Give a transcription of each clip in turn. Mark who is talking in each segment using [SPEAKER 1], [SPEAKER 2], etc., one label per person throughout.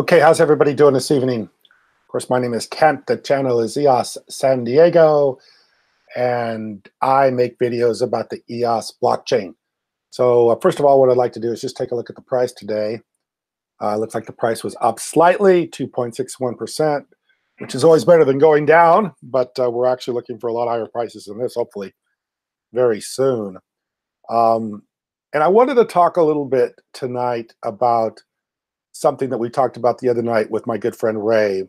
[SPEAKER 1] Okay, how's everybody doing this evening? Of course, my name is Kent. The channel is EOS San Diego, and I make videos about the EOS blockchain. So first of all, what I'd like to do is just take a look at the price today. Looks like the price was up slightly, 2.61%, which is always better than going down, but we're actually looking for a lot higher prices than this, hopefully, very soon. And I wanted to talk a little bit tonight about something that we talked about the other night with my good friend Ray,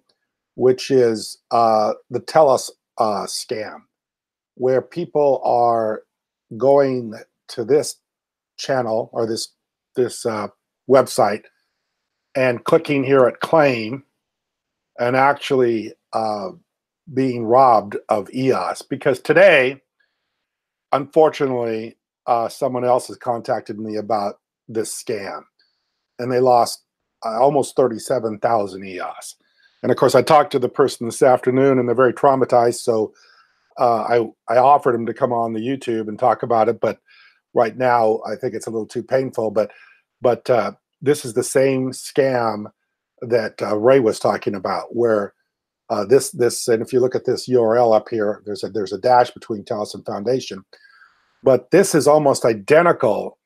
[SPEAKER 1] which is the TELUS scam, where people are going to this channel or this website and clicking here at claim and actually being robbed of EOS. Because today, unfortunately, someone else has contacted me about this scam, and they lost almost 37,000 EOS. And of course, I talked to the person this afternoon, and they're very traumatized. So I offered him to come on the YouTube and talk about it. But right now, I think it's a little too painful. But this is the same scam that Ray was talking about, where this and if you look at this URL up here, there's a dash between TELUS and Foundation. But this is almost identical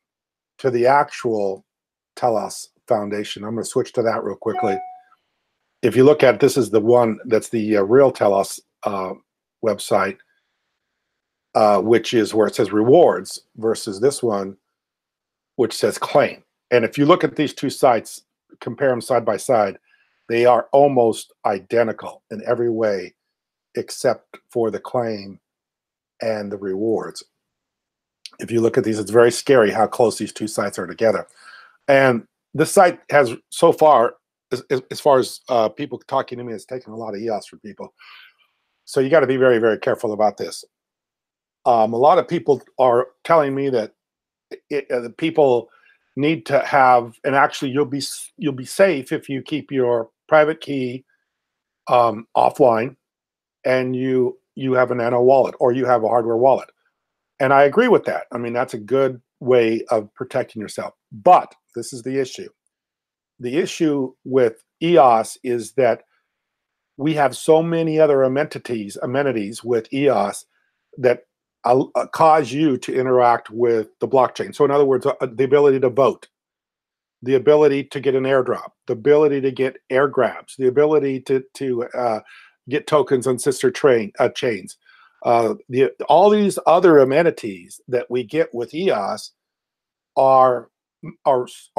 [SPEAKER 1] to the actual TELUS Foundation. I'm going to switch to that real quickly. If you look at, this is the one that's the real TELUS website, which is where it says rewards, versus this one, which says claim. And if you look at these two sites, compare them side by side, they are almost identical in every way, except for the claim and the rewards. If you look at these, it's very scary how close these two sites are together. And this site has, so far, as far as people talking to me, it's taken a lot of EOS from people. So you got to be very, very careful about this. A lot of people are telling me that the people need to have, and actually you'll be safe if you keep your private key offline, and you have an nano wallet or you have a hardware wallet. And I agree with that. I mean, that's a good way of protecting yourself. But this is the issue. The issue with EOS is that we have so many other amenities with EOS that cause you to interact with the blockchain. So in other words, the ability to vote, the ability to get an airdrop, the ability to get air grabs, the ability to get tokens on sister chains. All these other amenities that we get with EOS are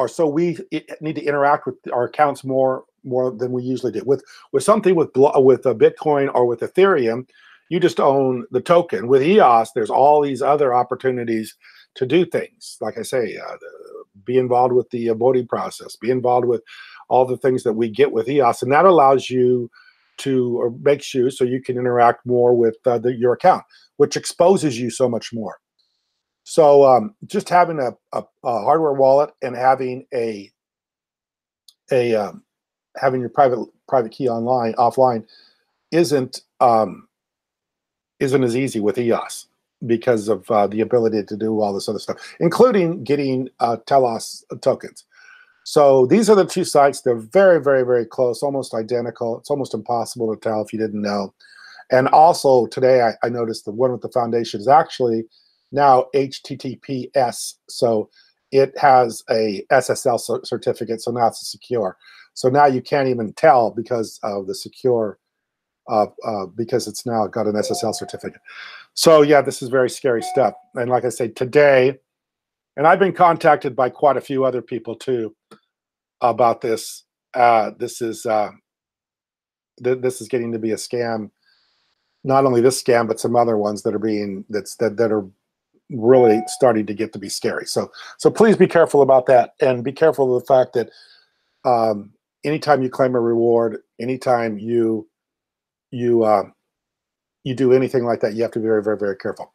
[SPEAKER 1] so we need to interact with our accounts more than we usually do. With something with a Bitcoin or with Ethereum, you just own the token. With EOS, there's all these other opportunities to do things. Like I say, be involved with the voting process, be involved with all the things that we get with EOS, and that allows you to, or makes you so you can interact more with your account, which exposes you so much more. So just having a hardware wallet and having having your private key offline isn't as easy with EOS, because of the ability to do all this other stuff, including getting TELUS tokens. So these are the two sites. They're very, very, very close, almost identical. It's almost impossible to tell if you didn't know. And also today I noticed the one with the Foundation is actually now HTTPS. So it has a SSL certificate, so now it's secure. So now you can't even tell because of the secure, because it's now got an SSL certificate. So yeah, this is very scary stuff. And like I say, today, and I've been contacted by quite a few other people too about this. This is getting to be a scam. Not only this scam, but some other ones that are that are really starting to get to be scary. So please be careful about that, and be careful of the fact that anytime you claim a reward, anytime you do anything like that, you have to be very, very, very careful.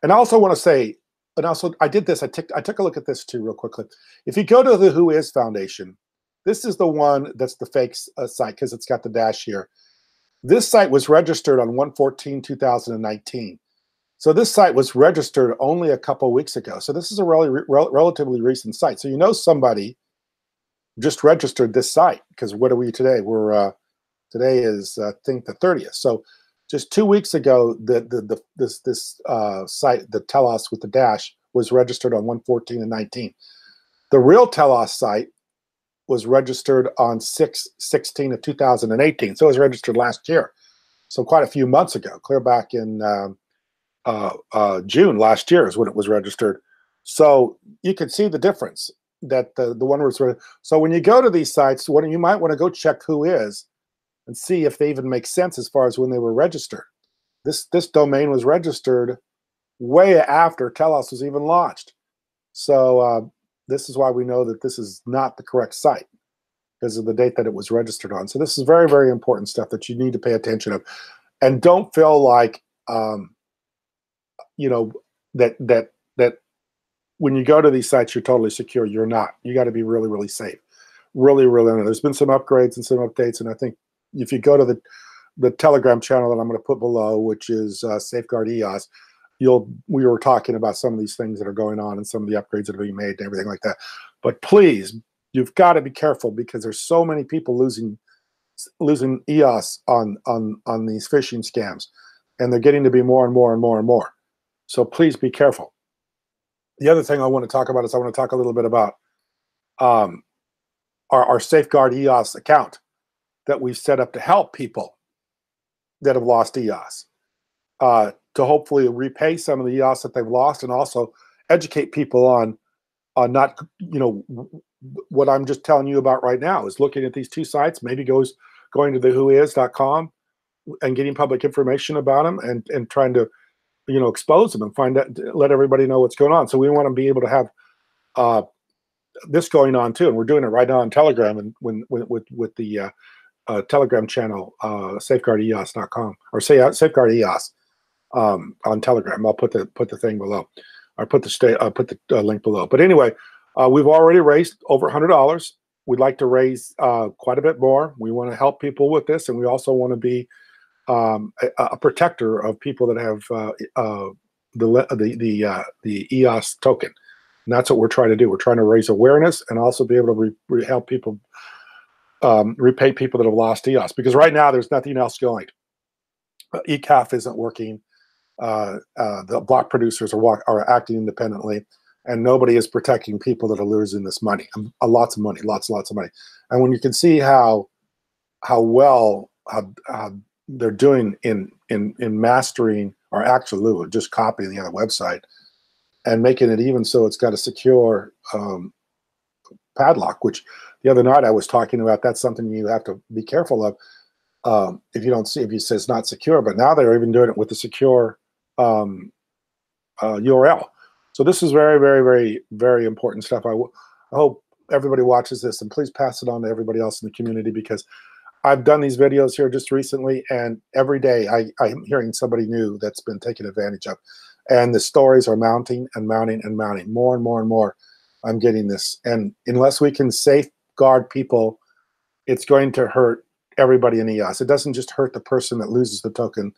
[SPEAKER 1] And I also want to say, and also I did this, I took a look at this too real quickly. If you go to the Who Is Foundation, this is the one that's the fake site, because it's got the dash here. This site was registered on 1/14/2019. So this site was registered only a couple weeks ago. So this is a relatively recent site. So you know somebody just registered this site, because what are we today? We're today is I think the 30th. So just 2 weeks ago, this site, the Telos with the dash, was registered on 1/14 and 19. The real Telos site was registered on 6/16 of 2018. So it was registered last year. So quite a few months ago, clear back in June last year is when it was registered. So you can see the difference that the one was. So when you go to these sites, you might want to go check who is and see if they even make sense as far as when they were registered. This domain was registered way after Telos was even launched. So this is why we know that this is not the correct site, because of the date that it was registered on. So this is very, very important stuff that you need to pay attention of. And don't feel like, you know, that when you go to these sites, you're totally secure. You're not. You got to be really, really safe. Really, really. There's been some upgrades and some updates. And I think if you go to the Telegram channel that I'm going to put below, which is Safeguard EOS, we were talking about some of these things that are going on and some of the upgrades that are being made and everything like that. But please, you've got to be careful, because there's so many people losing EOS on these phishing scams, and they're getting to be more and more and more and more. So please be careful. The other thing I want to talk about is I want to talk a little bit about our Safeguard EOS account that we've set up to help people that have lost EOS, to hopefully repay some of the EOS that they've lost, and also educate people on not, you know, what I'm just telling you about right now is looking at these two sites, maybe going to the whois.com and getting public information about them, and trying to, you know, expose them and find out, let everybody know what's going on. So we want to be able to have this going on too, and we're doing it right now on Telegram, and with the Telegram channel, safeguardeos.com, or Safeguard EOS on Telegram. I'll put the thing below, or put the link below. But anyway, we've already raised over $100. We'd like to raise quite a bit more. We want to help people with this, and we also want to be a protector of people that have the EOS token. And that's what we're trying to do. We're trying to raise awareness and also be able to help people repay people that have lost EOS, because right now there's nothing else going. ECAF isn't working. The block producers are acting independently, and nobody is protecting people that are losing this money, lots of money, lots of money. And when you can see how well they're doing in mastering, or actually just copying the other website and making it even so it's got a secure padlock, which the other night I was talking about. That's something you have to be careful of. If you say it's not secure, but now they're even doing it with the secure URL. So this is very, very, very, very important stuff. I hope everybody watches this, and please pass it on to everybody else in the community, because I've done these videos here just recently, and every day I'm hearing somebody new that's been taken advantage of. And the stories are mounting and mounting and mounting. More and more and more I'm getting this. And unless we can safeguard people, it's going to hurt everybody in EOS. It doesn't just hurt the person that loses the token.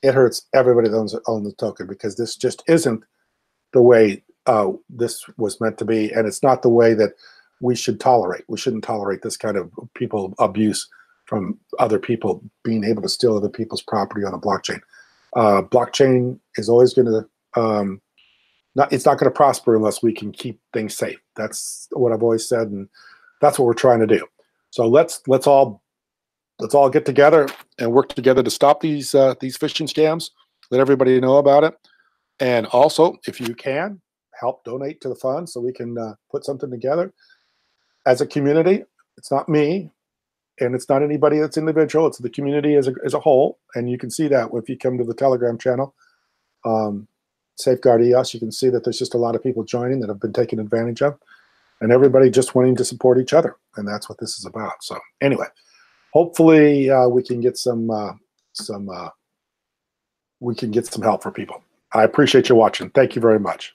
[SPEAKER 1] It hurts everybody that owns the token, because this just isn't the way this was meant to be. And it's not the way that we should tolerate. We shouldn't tolerate this kind of people abuse from other people being able to steal other people's property on a blockchain. Blockchain is always going to, it's not going to prosper unless we can keep things safe. That's what I've always said, and that's what we're trying to do. So let's all get together and work together to stop these phishing scams. Let everybody know about it, and also, if you can, help donate to the fund so we can put something together as a community. It's not me, and it's not anybody that's individual. It's the community as a whole, and you can see that if you come to the Telegram channel, Safeguard EOS. You can see that there's just a lot of people joining that have been taken advantage of, and everybody just wanting to support each other, and that's what this is about. So anyway, hopefully we can get some help for people. I appreciate you watching. Thank you very much.